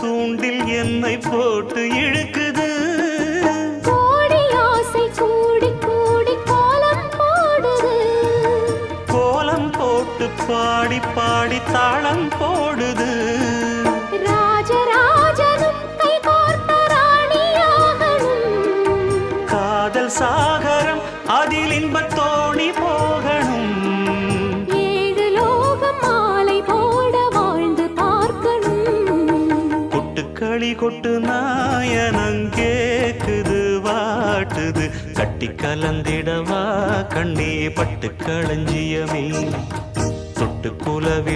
தூண்டில் என்னை போட்டு இழுக்குது. கோடி ஆசை கூடி கூடி கோலம் போடுது. கோலம் போட்டு பாடி பாடி தாளம் போடுது. ராஜராஜனும் கை கோர்த்த ராணியாகணும். காதல் சாகரம் அதில் இன்பத் தோணி போகணும். ஏழு லோகம் மாலை போட வாழ்ந்து பார்க்கணும். கொட்டுக்களி கொட்டு நாயனங் கேக்குது வாட்டுது. கட்டி கலந்திடவா கண்ணே பட்டு களஞ்சியமே தொட்டு குலவி